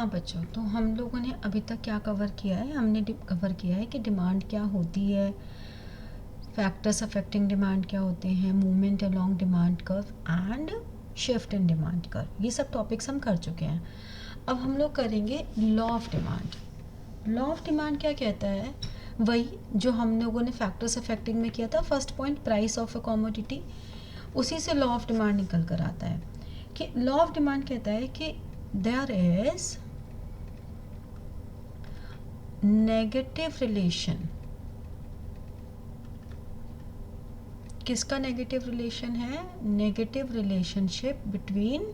हाँ बच्चों, तो हम लोगों ने अभी तक क्या कवर किया है? हमने कवर किया है कि डिमांड क्या होती है, फैक्टर्स अफेक्टिंग डिमांड क्या होते हैं, movement along demand curve and shift in demand curve. ये सब टॉपिक्स हम कर चुके हैं। अब हम लोग करेंगे law of demand. Law of demand क्या कहता है? वही जो हम लोगों ने फैक्टर्स अफेक्टिंग में किया था, first point price of a commodity, उसी से लॉ ऑफ डिमांड निकल कर आता है कि लॉ ऑफ डिमांड कहता है कि देयर इज नेगेटिव रिलेशन। किसका नेगेटिव रिलेशन है? Negative relationship between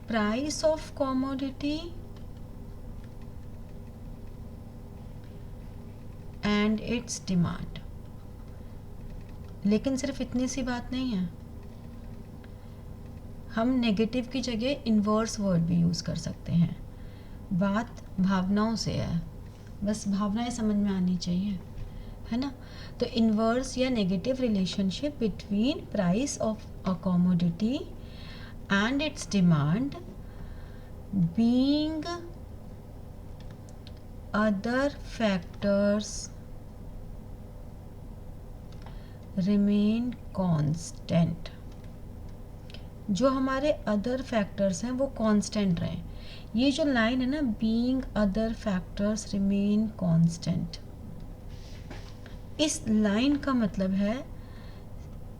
price of commodity and it's demand. लेकिन सिर्फ इतनी सी बात नहीं है, हम नेगेटिव की जगह इन्वर्स वर्ड भी यूज़ कर सकते हैं। बात भावनाओं से है, बस भावनाएं समझ में आनी चाहिए, है ना। तो इन्वर्स या negative relationship between price of a commodity and it's demand being other factors remain constant. जो हमारे अदर फैक्टर्स हैं वो कांस्टेंट रहें। ये जो लाइन है ना, being other factors remain constant, इस लाइन का मतलब है,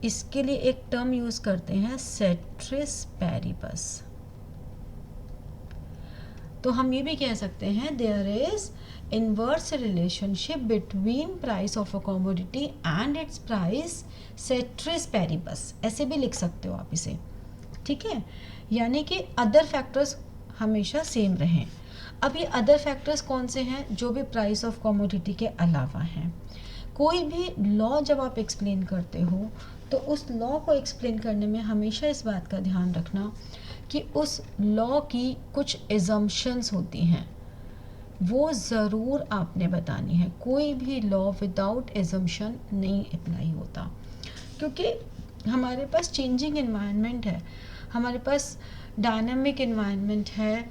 इसके लिए एक टर्म यूज करते हैं सेट्रिस पैरिबस। तो हम ये भी कह सकते हैं there is inverse relationship between price of a commodity and its price ceteris paribus, ऐसे भी लिख सकते हो आप इसे, ठीक है। यानी कि अदर फैक्टर्स हमेशा सेम रहें। अब ये अदर फैक्टर्स कौन से हैं? जो भी प्राइस ऑफ कमोडिटी के अलावा हैं। कोई भी लॉ जब आप एक्सप्लेन करते हो तो उस लॉ को एक्सप्लेन करने में हमेशा इस बात का ध्यान रखना कि उस लॉ की कुछ एजम्पशंस होती हैं, वो ज़रूर आपने बतानी है। कोई भी लॉ विदाउट एजम्पशन नहीं अप्लाई होता, क्योंकि हमारे पास चेंजिंग एनवायरनमेंट है, हमारे पास डायनामिक एनवायरनमेंट है,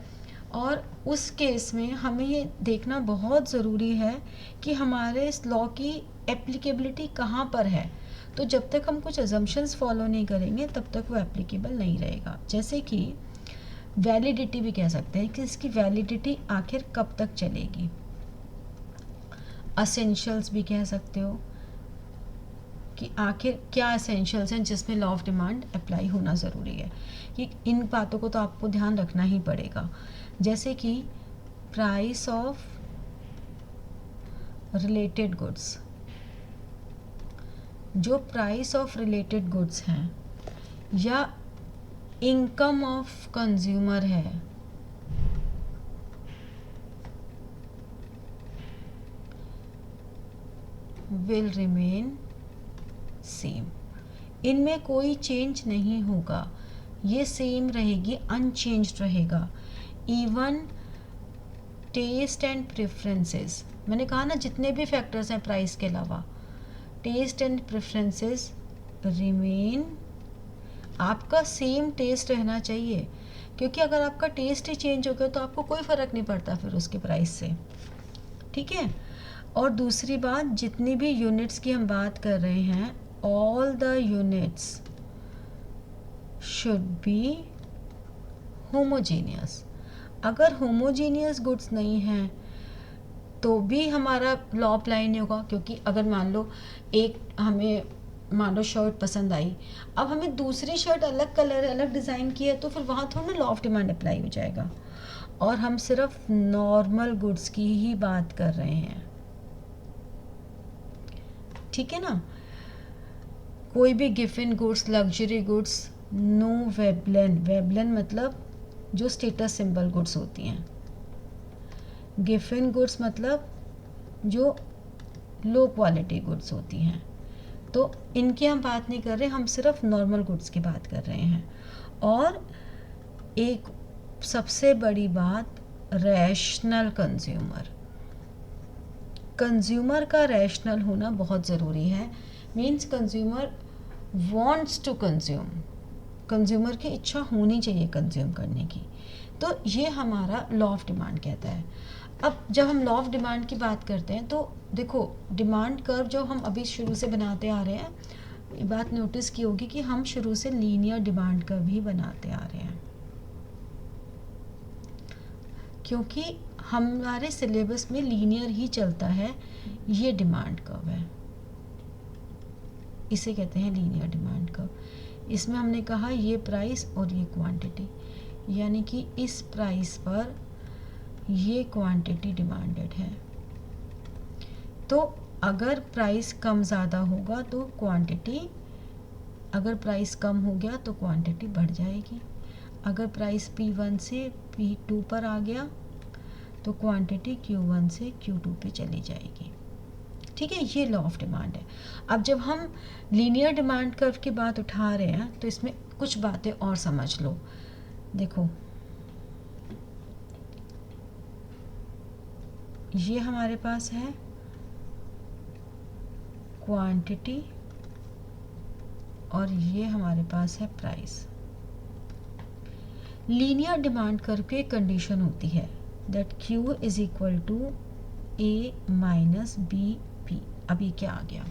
और उस केस में हमें ये देखना बहुत ज़रूरी है कि हमारे इस लॉ की एप्लीकेबिलिटी कहाँ पर है। तो जब तक हम कुछ अजम्पशंस फॉलो नहीं करेंगे तब तक वो एप्लीकेबल नहीं रहेगा। जैसे कि वैलिडिटी भी कह सकते हैं कि इसकी वैलिडिटी आखिर कब तक चलेगी। असेंशियल्स भी कह सकते हो कि आखिर क्या एसेंशियल्स हैं जिसमें लॉ ऑफ डिमांड अप्लाई होना ज़रूरी है। कि इन बातों को तो आपको ध्यान रखना ही पड़ेगा। जैसे कि प्राइस ऑफ रिलेटेड गुड्स, जो प्राइस ऑफ रिलेटेड गुड्स हैं या इनकम ऑफ कंज्यूमर है, विल रिमेन सेम। इनमें कोई चेंज नहीं होगा, ये सेम रहेगी, अनचेंज्ड रहेगा। इवन टेस्ट एंड प्रेफरेंसेस, मैंने कहा ना जितने भी फैक्टर्स हैं प्राइस के अलावा, टेस्ट एंड प्रेफरेंसेस रिमेन। आपका सेम टेस्ट रहना चाहिए, क्योंकि अगर आपका टेस्ट ही चेंज हो गया तो आपको कोई फ़र्क नहीं पड़ता फिर उसके प्राइस से, ठीक है। और दूसरी बात, जितनी भी यूनिट्स की हम बात कर रहे हैं, all the units should be homogeneous. अगर होमोजीनियस गुड्स नहीं हैं तो भी हमारा लॉ अप्लाई नहीं होगा, क्योंकि अगर मान लो हमें मान लो शर्ट पसंद आई, अब हमें दूसरी शर्ट अलग कलर अलग डिज़ाइन की है, तो फिर वहाँ थोड़ा ना लॉ ऑफ डिमांड अप्लाई हो जाएगा। और हम सिर्फ नॉर्मल गुड्स की ही बात कर रहे हैं, ठीक है ना। कोई भी Giffen goods, luxury goods, no Veblen. Veblen मतलब जो स्टेटस सिंबल गुड्स होती हैं। गिफन गुड्स मतलब जो लो क्वालिटी गुड्स होती हैं। तो इनकी हम बात नहीं कर रहे, हम सिर्फ नॉर्मल गुड्स की बात कर रहे हैं। और एक सबसे बड़ी बात, रैशनल कंज्यूमर। कंज्यूमर का रैशनल होना बहुत ज़रूरी है। Means consumer wants to consume, consumer की इच्छा होनी चाहिए कंज्यूम करने की। तो ये हमारा लॉ ऑफ डिमांड कहता है। अब जब हम लॉ ऑफ डिमांड की बात करते हैं तो देखो, डिमांड कर्व जो हम अभी शुरू से बनाते आ रहे हैं, ये बात नोटिस की होगी कि हम शुरू से लीनियर डिमांड कर्व ही बनाते आ रहे हैं, क्योंकि हमारे सिलेबस में लीनियर ही चलता है। ये डिमांड कर्व है, इसे कहते हैं लीनियर डिमांड कर्व। इसमें हमने कहा ये प्राइस और ये क्वांटिटी, यानी कि इस प्राइस पर ये क्वांटिटी डिमांडेड है। तो अगर प्राइस कम ज़्यादा होगा तो क्वांटिटी, अगर प्राइस कम हो गया तो क्वांटिटी बढ़ जाएगी। अगर प्राइस P1 से P2 पर आ गया तो क्वांटिटी Q1 से Q2 पे चली जाएगी। ठीक है, ये लॉ ऑफ डिमांड है। अब जब हम लीनियर डिमांड कर्व की बात उठा रहे हैं तो इसमें कुछ बातें और समझ लो। देखो, ये हमारे पास है क्वांटिटी और ये हमारे पास है प्राइस। लीनियर डिमांड कर्व की एक कंडीशन होती है that Q is equal to A minus B P. अब ये क्या आ गया,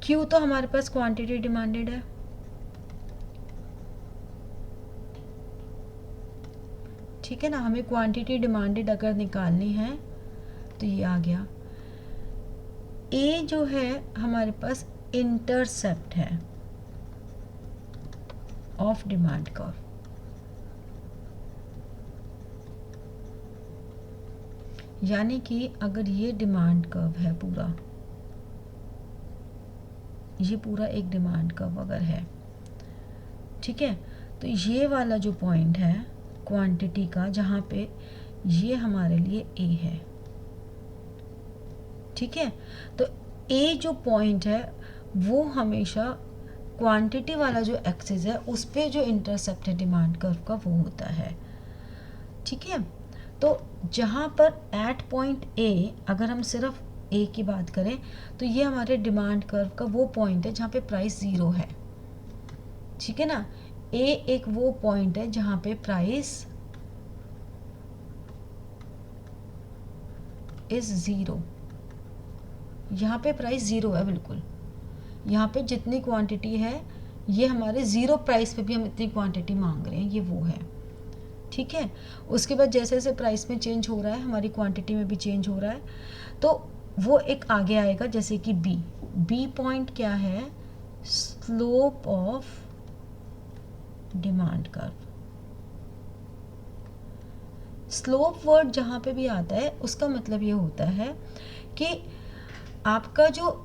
Q तो हमारे पास क्वांटिटी डिमांडेड है, ठीक है ना। हमें क्वांटिटी डिमांडेड अगर निकालनी है तो ये आ गया। A जो है हमारे पास इंटरसेप्ट है ऑफ डिमांड कर्व। यानी कि अगर ये डिमांड कर्व है पूरा, ये पूरा एक डिमांड कर्व अगर है, ठीक है, तो ये वाला जो पॉइंट है क्वांटिटी का, जहाँ पे ये हमारे लिए A है, ठीक है, तो A जो पॉइंट है वो हमेशा क्वांटिटी वाला जो एक्सिस है उस पे जो इंटरसेप्ट है डिमांड कर्व का वो होता है, ठीक है। तो जहाँ पर एट पॉइंट A, अगर हम सिर्फ A की बात करें तो ये हमारे डिमांड कर्व का वो पॉइंट है जहाँ पे प्राइस 0 है, ठीक है ना। A एक वो पॉइंट है जहाँ पे प्राइस इज 0, यहाँ पे प्राइस 0 है बिल्कुल। यहाँ पे जितनी क्वांटिटी है ये हमारे 0 प्राइस पे भी हम इतनी क्वांटिटी मांग रहे हैं, ये वो है, ठीक है। उसके बाद जैसे जैसे प्राइस में चेंज हो रहा है हमारी क्वांटिटी में भी चेंज हो रहा है, तो वो एक आगे आएगा। जैसे कि बी पॉइंट क्या है, slope of demand curve. Slope word जहाँ पे भी आता है उसका मतलब ये होता है कि आपका जो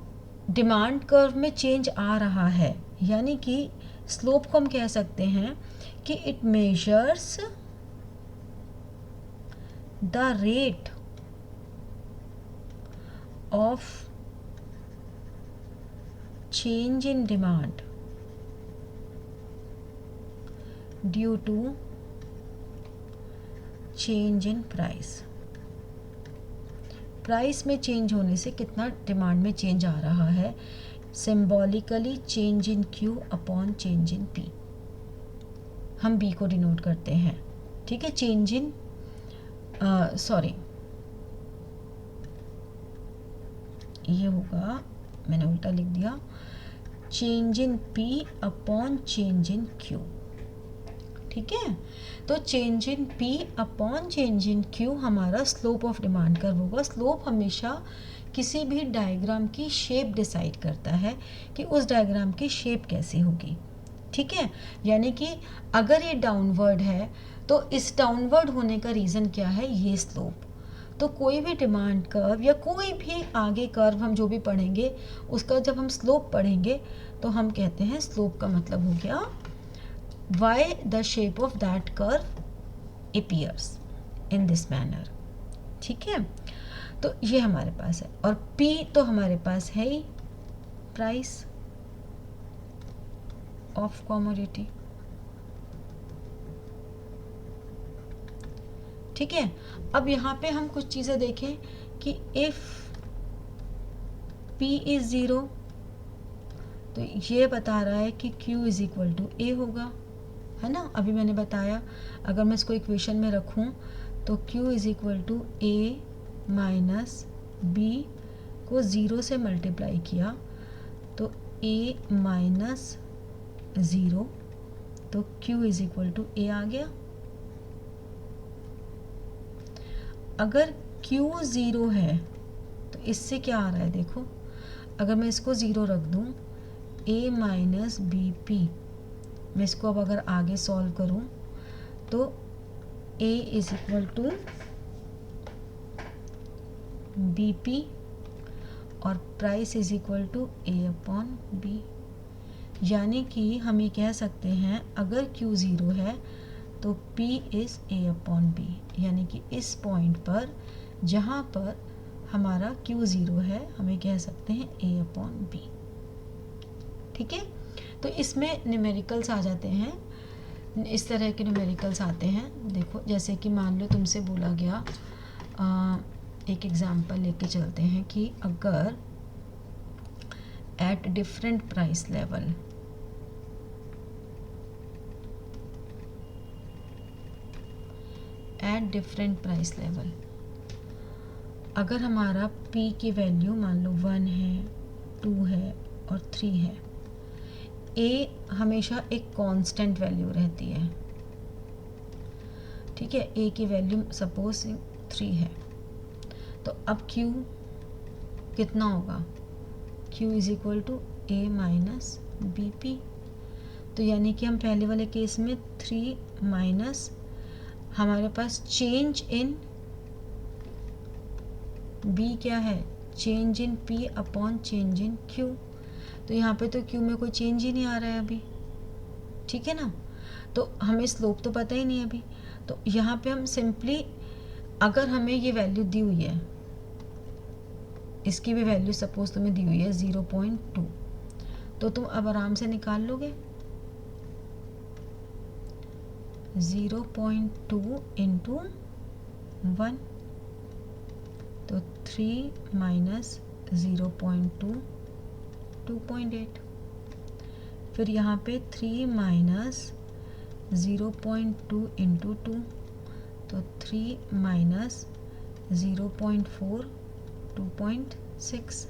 डिमांड कर्व में चेंज आ रहा है, यानी कि स्लोप को हम कह सकते हैं कि it measures the rate of change in demand due to change in price. Price में चेंज होने से कितना डिमांड में चेंज आ रहा है, symbolically change in Q upon change in P। हम B को डिनोट करते हैं, ठीक है। चेंज इन सॉरी, ये होगा, मैंने उल्टा लिख दिया, change in P upon change in Q, ठीक है। तो change in P upon change in Q हमारा स्लोप ऑफ डिमांड कर्व होगा। स्लोप हमेशा किसी भी डायग्राम की शेप डिसाइड करता है कि उस डायग्राम की शेप कैसी होगी, ठीक है। यानी कि अगर ये डाउनवर्ड है तो इस डाउनवर्ड होने का रीज़न क्या है, ये स्लोप। तो कोई भी डिमांड कर्व या कोई भी आगे कर्व हम जो भी पढ़ेंगे उसका जब हम स्लोप पढ़ेंगे तो हम कहते हैं स्लोप का मतलब हो गया why the shape of that curve appears in this manner, ठीक है। तो ये हमारे पास है, और P तो हमारे पास है ही प्राइस ऑफ कमोडिटी, ठीक है। अब यहाँ पे हम कुछ चीज़ें देखें कि इफ P is 0 तो ये बता रहा है कि Q इज़ इक्वल टू ए होगा, है ना। अभी मैंने बताया अगर मैं इसको इक्वेशन में रखूं तो Q is equal to A minus B को 0 से मल्टीप्लाई किया तो a माइनस 0, तो Q इज़ इक्वल टू ए आ गया। अगर Q 0 है तो इससे क्या आ रहा है देखो, अगर मैं इसको 0 रख दूं a माइनस बी पी, मैं इसको अब अगर आगे सॉल्व करूं तो a is equal to b p और price is equal to a upon B. यानी कि हम ये कह सकते हैं अगर Q 0 है तो P is A upon B, यानी कि इस पॉइंट पर जहाँ पर हमारा Q 0 है हमें कह सकते हैं ए अपॉन बी। ठीक है, तो इसमें न्यूमेरिकल्स आ जाते हैं, इस तरह के न्यूमेरिकल्स आते हैं। देखो जैसे कि मान लो तुमसे बोला गया, एक एग्जांपल लेके चलते हैं कि अगर एट डिफरेंट प्राइस लेवल अगर हमारा P की वैल्यू मान लो 1 है, 2 है और 3 है, A हमेशा एक कांस्टेंट वैल्यू रहती है। ठीक है, A की वैल्यू सपोज 3 है, तो अब Q कितना होगा, Q is equal to A minus B P. तो यानी कि हम पहले वाले केस में 3 माइनस हमारे पास चेंज इन B क्या है, change in P upon change in Q। तो यहाँ पे तो Q में कोई चेंज ही नहीं आ रहा है अभी, ठीक है ना, तो हमें स्लोप तो पता ही नहीं है अभी। तो यहाँ पे हम सिंपली, अगर हमें ये वैल्यू दी हुई है, इसकी भी वैल्यू सपोज तुम्हें दी हुई है 0.2, तो तुम अब आराम से निकाल लोगे 0.2 इंटू 1, तो 3 माइनस 0.2 2.8, फिर यहाँ पे 3 माइनस 0.2 इंटू 2, तो 3 माइनस 0.4 2.6,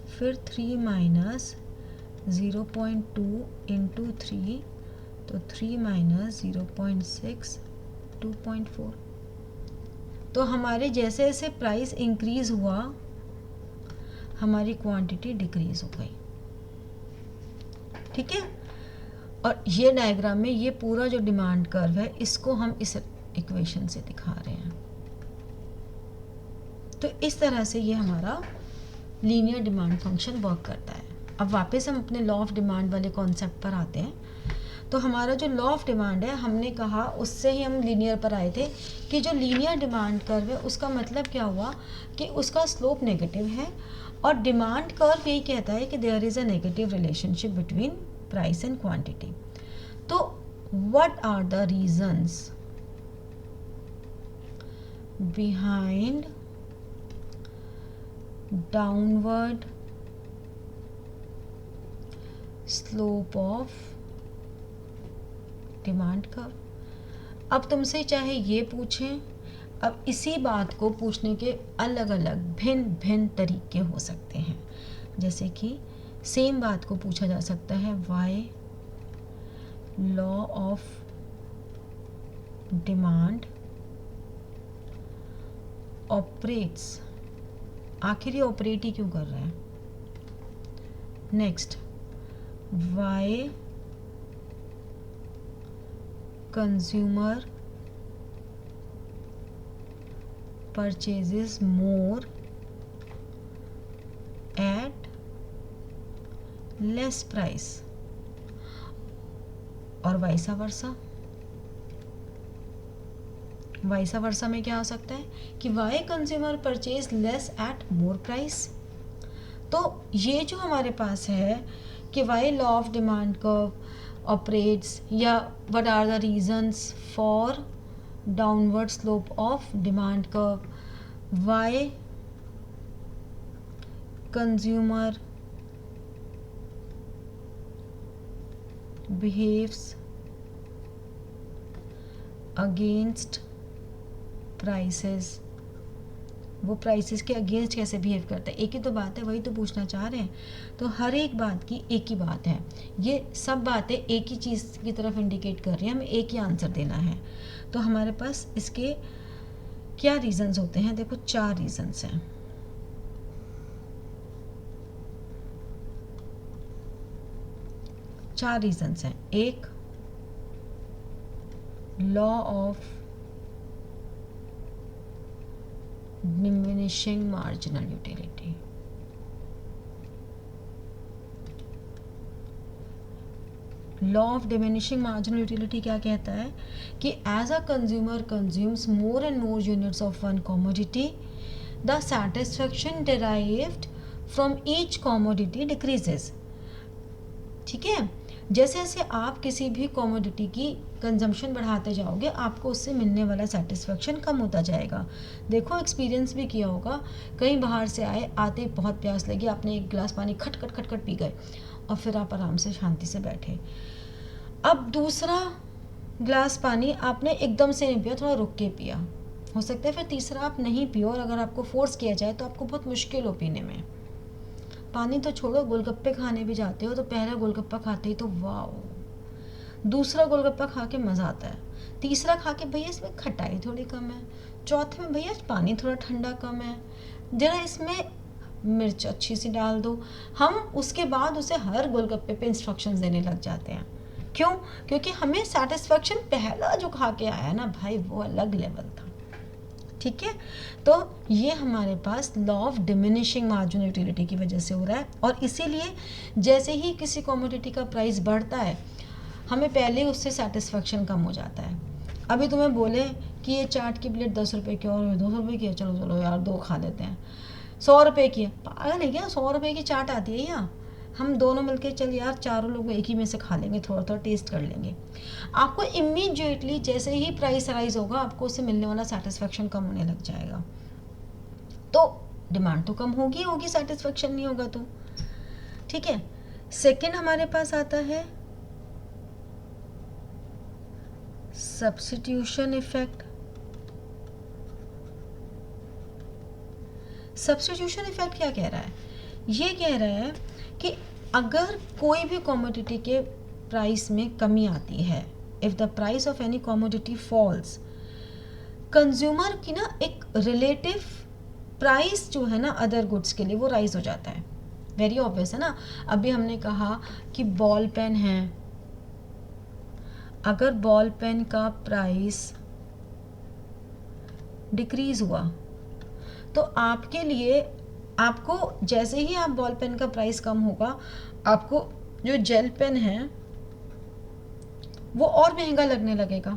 फिर 3 माइनस 0.2 इंटू 3, तो 3 माइनस 0.6 2.4। तो हमारे जैसे जैसे प्राइस इंक्रीज हुआ हमारी क्वांटिटी डिक्रीज हो गई। ठीक है, और ये डायग्राम में ये पूरा जो डिमांड कर्व है इसको हम इस इक्वेशन से दिखा रहे हैं। तो इस तरह से ये हमारा लीनियर डिमांड फंक्शन वर्क करता है। अब वापस हम अपने लॉ ऑफ डिमांड वाले कॉन्सेप्ट पर आते हैं। तो हमारा जो लॉ ऑफ डिमांड है, हमने कहा उससे ही हम लीनियर पर आए थे कि जो लीनियर डिमांड कर्व है उसका मतलब क्या हुआ कि उसका स्लोप नेगेटिव है, और डिमांड कर्व यही कहता है कि there is a negative relationship between price and quantity. तो what are the reasons behind downward slope of demand curve? अब तुमसे चाहे ये पूछें, अब इसी बात को पूछने के अलग अलग भिन्न भिन्न तरीके हो सकते हैं। जैसे कि सेम बात को पूछा जा सकता है why law of demand operates, आखिर ये ऑपरेट ही क्यों कर रहा है। Next, why consumer purchases more at less price, और वाइसा वर्सा। वाइसा वर्सा में क्या हो सकता है कि why consumer purchase less at more price. तो ये जो हमारे पास है कि why law of demand curve operates, या what are the reasons for downward slope of demand curve, why consumer behaves against prices, वो प्राइसेस के अगेंस्ट कैसे बिहेव करता है। एक ही तो बात है, वही तो पूछना चाह रहे हैं। तो हर एक बात की एक ही बात है, ये सब बातें एक ही चीज़ की तरफ इंडिकेट कर रही हैं, हमें एक ही आंसर देना है। तो हमारे पास इसके क्या रीजंस होते हैं, देखो 4 रीजंस हैं। चार रीजंस हैं। एक, law of diminishing marginal utility, law of diminishing marginal utility क्या कहता है कि as a consumer consumes more and more units of one commodity, the satisfaction derived from each commodity decreases. ठीक है, जैसे जैसे आप किसी भी कॉमोडिटी की कंजम्पशन बढ़ाते जाओगे, आपको उससे मिलने वाला सेटिस्फेक्शन कम होता जाएगा। देखो, एक्सपीरियंस भी किया होगा, कहीं बाहर से आए, आते बहुत प्यास लगी, आपने एक गिलास पानी खट खट खट खट पी गए और फिर आप आराम से शांति से बैठे। अब दूसरा गिलास पानी आपने एकदम से नहीं पिया, थोड़ा रुक के पिया, हो सकता है फिर तीसरा आप नहीं पियो, और अगर आपको फोर्स किया जाए तो आपको बहुत मुश्किल हो पीने में। पानी तो छोड़ो, गोलगप्पे खाने भी जाते हो तो पहला गोलगप्पा खाते ही तो वाओ, दूसरा गोलगप्पा खा के मज़ा आता है, तीसरा खा के भैया इसमें खटाई थोड़ी कम है, चौथे में भैया पानी थोड़ा ठंडा कम है, जरा इसमें मिर्च अच्छी सी डाल दो। हम उसके बाद उसे हर गोलगप्पे पे इंस्ट्रक्शंस देने लग जाते हैं। क्यों? क्योंकि हमें सेटिस्फेक्शन पहला जो खा के आया ना भाई, वो अलग लेवल था। ठीक है, तो ये हमारे पास law of diminishing marginal utility की वजह से हो रहा है। और इसीलिए जैसे ही किसी कमोडिटी का प्राइस बढ़ता है, हमें पहले ही उससे सेटिस्फेक्शन कम हो जाता है। अभी तुम्हें बोले कि ये चाट की प्लेट 10 रुपये की और 200 रुपये की है, चलो चलो यार 2 खा लेते हैं। 100 रुपये की है, पागल है क्या? 100 रुपये की चाट आती है यहाँ, हम दोनों मिलके चल यार चारों लोग एक ही में से खा लेंगे, थोड़ा थोड़ा टेस्ट कर लेंगे। आपको इमीडिएटली जैसे ही प्राइस राइज होगा, आपको उससे मिलने वाला सेटिस्फेक्शन कम होने लग जाएगा। तो डिमांड तो कम होगी होगी, सेटिस्फेक्शन नहीं होगा तो। ठीक है, सेकंड हमारे पास आता है सब्स्टिट्यूशन इफेक्ट। सब्स्टिट्यूशन इफेक्ट क्या कह रहा है? ये कह रहा है कि अगर कोई भी कमोडिटी के प्राइस में कमी आती है, if the price of any commodity falls, consumer की ना एक रिलेटिव प्राइस जो है ना अदर गुड्स के लिए, वो राइज हो जाता है। वेरी ऑब्वियस है ना। अभी हमने कहा कि बॉल पेन है, अगर बॉल पेन का प्राइस डिक्रीज हुआ तो आपके लिए, आपको जैसे ही आप बॉल पेन का प्राइस कम होगा, आपको जो जेल पेन है वो और महंगा लगने लगेगा,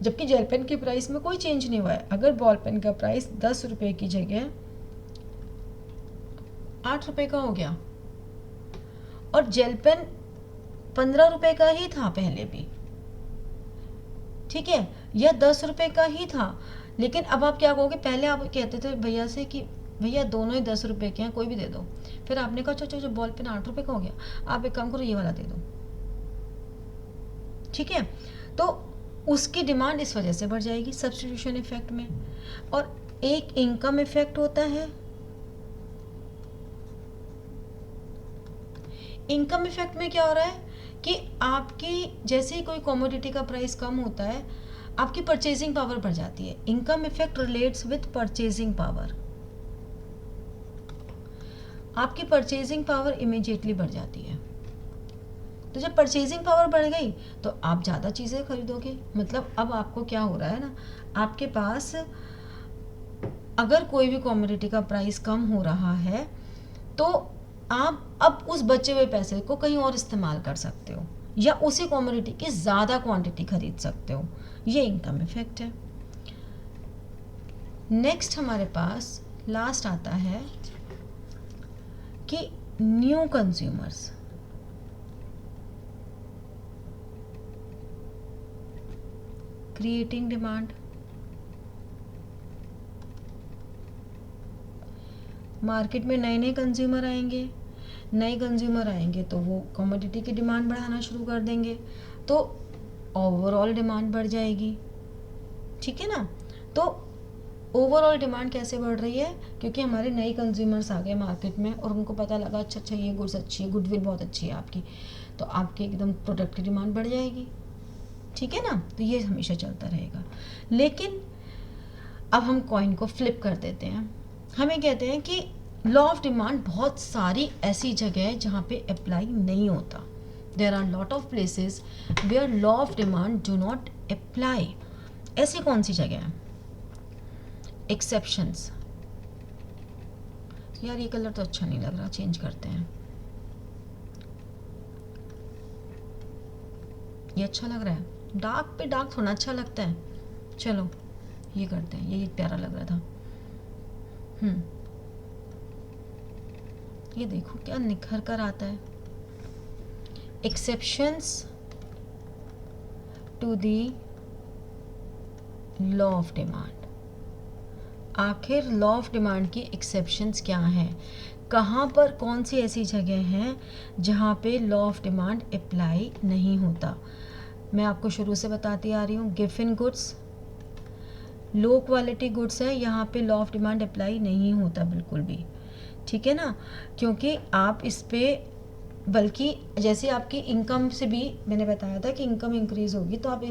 जबकि जेल पेन के प्राइस में कोई चेंज नहीं हुआ है। अगर बॉल पेन का प्राइस 10 रुपये की जगह 8 रुपये का हो गया और जेल पेन 15 रुपये का ही था पहले भी, ठीक है, यह 10 रुपये का ही था, लेकिन अब आप क्या कहोगे? पहले आप कहते थे भैया से कि भैया दोनों ही 10 रुपये के हैं, कोई भी दे दो। फिर आपने कहा अच्छा जो बॉल पेन 8 रुपये का हो गया, आप एक काम करो ये वाला दे दो। ठीक है, तो उसकी डिमांड इस वजह से बढ़ जाएगी सब्स्टिट्यूशन इफेक्ट में। और एक इनकम इफेक्ट होता है। इनकम इफेक्ट में क्या हो रहा है कि आपकी जैसे ही कोई कमोडिटी का प्राइस कम होता है, आपकी परचेजिंग पावर बढ़ जाती है। Income effect relates with purchasing power. आपकी परचेजिंग पावर इमीडिएटली बढ़ जाती है। तो जब परचेजिंग पावर बढ़ गई तो आप ज़्यादा चीज़ें खरीदोगे। मतलब अब आपको क्या हो रहा है ना, आपके पास अगर कोई भी कमोडिटी का प्राइस कम हो रहा है तो आप अब उस बचे हुए पैसे को कहीं और इस्तेमाल कर सकते हो, या उसी कमोडिटी की ज़्यादा क्वांटिटी खरीद सकते हो। ये इनकम इफेक्ट है। नेक्स्ट हमारे पास लास्ट आता है कि new consumers. Creating demand. Market में नए नए कंज्यूमर आएंगे, नए कंज्यूमर आएंगे तो वो कमोडिटी की डिमांड बढ़ाना शुरू कर देंगे, तो ओवरऑल डिमांड बढ़ जाएगी। ठीक है ना। तो ओवरऑल डिमांड कैसे बढ़ रही है, क्योंकि हमारे नए कंज्यूमर्स आ गए मार्केट में और उनको पता लगा अच्छा ये गुड्स अच्छी है, गुडविल बहुत अच्छी है आपकी, तो आपकी एकदम प्रोडक्ट की डिमांड बढ़ जाएगी। ठीक है ना। तो ये हमेशा चलता रहेगा। लेकिन अब हम कॉइन को फ्लिप कर देते हैं, हमें कहते हैं कि लॉ ऑफ डिमांड बहुत सारी ऐसी जगह है जहाँ पे अप्लाई नहीं होता। There are lot of places where law of demand do not apply. ऐसी कौन सी जगह है? एक्सेप्शंस। यार ये कलर तो अच्छा नहीं लग रहा, चेंज करते हैं। ये अच्छा लग रहा है, डार्क पे डार्क थोड़ा अच्छा लगता है। चलो ये करते हैं, ये प्यारा लग रहा था। ये देखो क्या निखर कर आता है। Exceptions to the law of demand. आखिर लॉ ऑफ डिमांड की एक्सेप्शंस क्या हैं? कहाँ पर कौन सी ऐसी जगह हैं जहाँ पे लॉ ऑफ डिमांड अप्लाई नहीं होता? मैं आपको शुरू से बताती आ रही हूँ। Given goods, low quality goods है, यहाँ पे लॉ ऑफ डिमांड अप्लाई नहीं होता बिल्कुल भी। ठीक है ना, क्योंकि आप इस पे, बल्कि जैसे आपकी इनकम से भी मैंने बताया था कि इनकम इंक्रीज होगी तो आप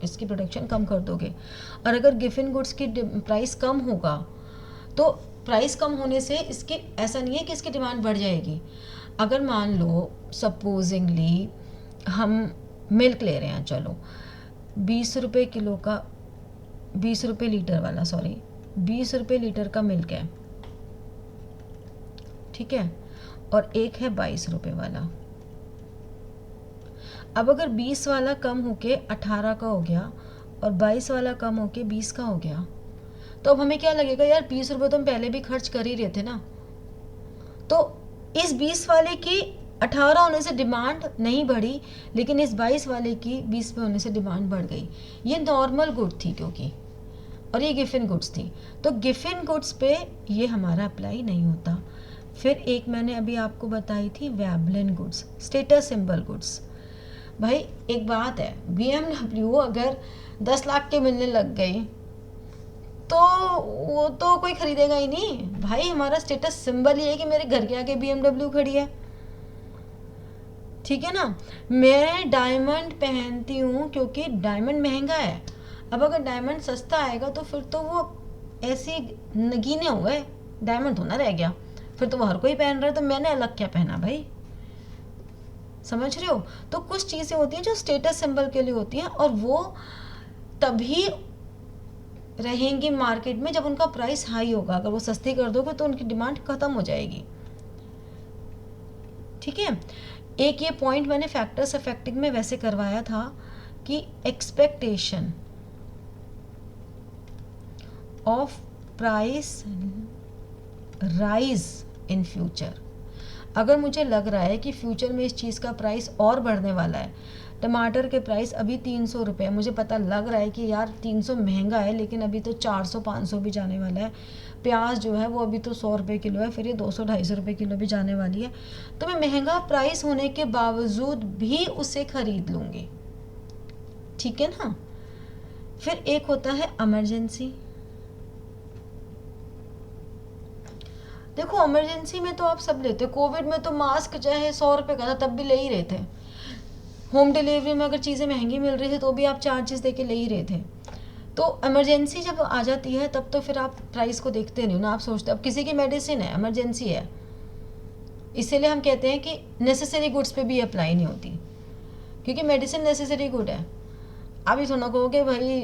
इसकी प्रोडक्शन कम कर दोगे। और अगर गिवन गुड्स की प्राइस कम होगा तो प्राइस कम होने से इसके ऐसा नहीं है कि इसकी डिमांड बढ़ जाएगी। अगर मान लो सपोजिंगली हम मिल्क ले रहे हैं, चलो 20 रुपये किलो का, 20 रुपये लीटर वाला, सॉरी 20 रुपये लीटर का मिल्क है, ठीक है, और एक है 22 रुपये वाला। अब अगर 20 वाला कम होके 18 का हो गया और 22 वाला कम होके 20 का हो गया, तो अब हमें क्या लगेगा, यार 20 रुपये तो हम पहले भी खर्च कर ही रहे थे ना। तो इस 20 वाले की 18 होने से डिमांड नहीं बढ़ी, लेकिन इस 22 वाले की 20 पे होने से डिमांड बढ़ गई। ये नॉर्मल गुड थी क्योंकि, और ये गिवन गुड्स थी, तो गिवन गुड्स पे ये हमारा अप्लाई नहीं होता। फिर एक मैंने अभी आपको बताई थी Veblen goods, status symbol goods. भाई एक बात है, BMW अगर 10 लाख के मिलने लग गई तो वो तो कोई खरीदेगा ही नहीं भाई। हमारा स्टेटस सिंबल ये है कि मेरे घर के आगे BMW खड़ी है। ठीक है ना। मैं डायमंड पहनती हूँ क्योंकि डायमंड महंगा है। अब अगर डायमंड सस्ता आएगा तो फिर तो वो ऐसे नगीने हो गए, डायमंड थोड़ा रह गया, फिर तो वो हर कोई पहन रहा है, तो मैंने अलग क्या पहना भाई। समझ रहे हो। तो कुछ चीज़ें होती हैं जो स्टेटस सिंबल के लिए होती हैं और वो तभी रहेंगी मार्केट में जब उनका प्राइस हाई होगा। अगर वो सस्ती कर दोगे तो उनकी डिमांड खत्म हो जाएगी। ठीक है। एक ये पॉइंट मैंने फैक्टर्स अफेक्टिंग में वैसे करवाया था कि expectation of price rise in future. अगर मुझे लग रहा है कि फ्यूचर में इस चीज़ का प्राइस और बढ़ने वाला है, टमाटर के प्राइस अभी 300 रुपये, मुझे पता लग रहा है कि यार 300 महंगा है लेकिन अभी तो 400-500 भी जाने वाला है। प्याज जो है वो अभी तो 100 रुपये किलो है, फिर ये 200-250 रुपये किलो भी जाने वाली है। तो मैं महंगा प्राइस होने के बावजूद भी उसे खरीद लूँगी। ठीक है ना। फिर एक होता है इमरजेंसी। देखो इमरजेंसी में तो आप सब लेते हो। कोविड में तो मास्क चाहे 100 रुपये का था तब भी ले ही रहे थे। होम डिलीवरी में अगर चीज़ें महंगी मिल रही थी तो भी आप चार्जेस दे के ले ही रहे थे। तो इमरजेंसी जब आ जाती है तब तो फिर आप प्राइस को देखते नहीं हो ना, आप सोचते अब किसी की मेडिसिन है, इमरजेंसी है, इसीलिए हम कहते हैं कि नेसेसरी गुड्स पे भी अप्लाई नहीं होती, क्योंकि मेडिसिन नेसेसरी गुड है। आप ये थोड़ा कहोगे भाई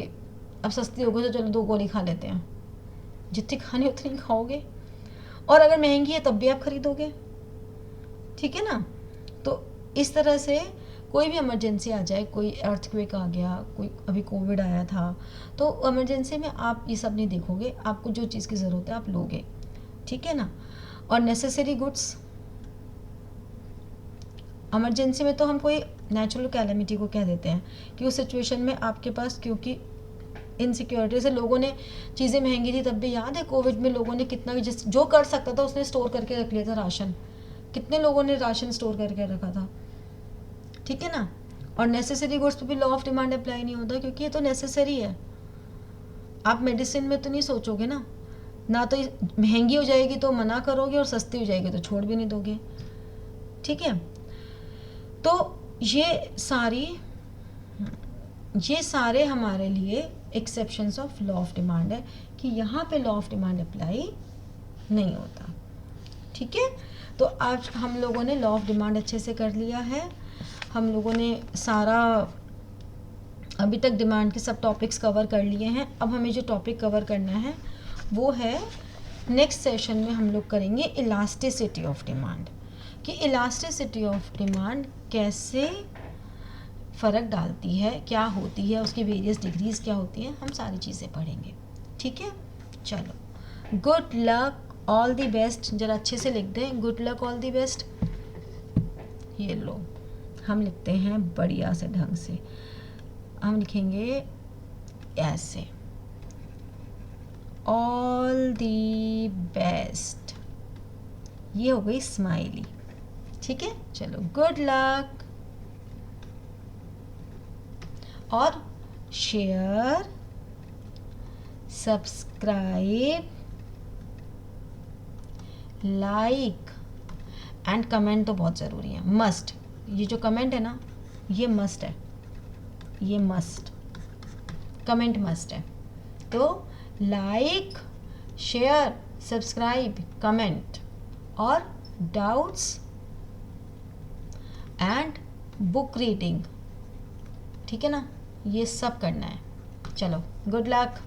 अब सस्ती हो गई तो चलो 2 गोली खा लेते हैं, जितनी खानी उतनी खाओगे, और अगर महंगी है तब भी आप खरीदोगे। ठीक है ना। तो इस तरह से कोई भी इमरजेंसी आ जाए, कोई अर्थक्वेक आ गया, कोई अभी कोविड आया था, तो इमरजेंसी में आप ये सब नहीं देखोगे, आपको जो चीज़ की ज़रूरत है आप लोगे। ठीक है ना। और नेसेसरी गुड्स, इमरजेंसी में तो हम कोई नेचुरल कैलेमिटी को कह देते हैं कि उस सिचुएशन में आपके पास, क्योंकि इनसिक्योरिटी से लोगों ने चीज़ें महंगी थी तब भी, याद है कोविड में लोगों ने कितना, जिस जो कर सकता था उसने स्टोर करके रख लिया था राशन, कितने लोगों ने राशन स्टोर करके रखा था, ठीक है ना। और नेसेसरी गुड्स पे भी लॉ ऑफ डिमांड अप्लाई नहीं होता, क्योंकि ये तो नेसेसरी है। आप मेडिसिन में तो नहीं सोचोगे ना, ना तो महंगी हो जाएगी तो मना करोगे और सस्ती हो जाएगी तो छोड़ भी नहीं दोगे, ठीक है। तो ये सारे हमारे लिए exceptions of law of demand है कि यहाँ पे लॉ ऑफ डिमांड अप्लाई नहीं होता, ठीक है। तो आज हम लोगों ने लॉ ऑफ डिमांड अच्छे से कर लिया है। हम लोगों ने सारा अभी तक डिमांड के सब टॉपिक्स कवर कर लिए हैं। अब हमें जो टॉपिक कवर करना है वो है, नेक्स्ट सेशन में हम लोग करेंगे इलास्टिसिटी ऑफ डिमांड, कि इलास्टिसिटी ऑफ डिमांड कैसे फ़र्क डालती है, क्या होती है, उसकी वेरियस डिग्रीज क्या होती हैं, हम सारी चीज़ें पढ़ेंगे, ठीक है। चलो, good luck, all the best. जरा अच्छे से लिख दें, good luck, all the best. ये लो, हम लिखते हैं बढ़िया से ढंग से, हम लिखेंगे ऐसे, ऑल दी बेस्ट। ये हो गई स्माइली, ठीक है। चलो, गुड लक, और share, subscribe, like and comment तो बहुत ज़रूरी है, मस्ट। ये जो कमेंट है ना, ये मस्ट है, ये मस्ट, कमेंट मस्ट है। तो लाइक, शेयर, सब्सक्राइब, कमेंट, और डाउट्स एंड बुक रीडिंग, ठीक है ना, ये सब करना है। चलो, गुड लक।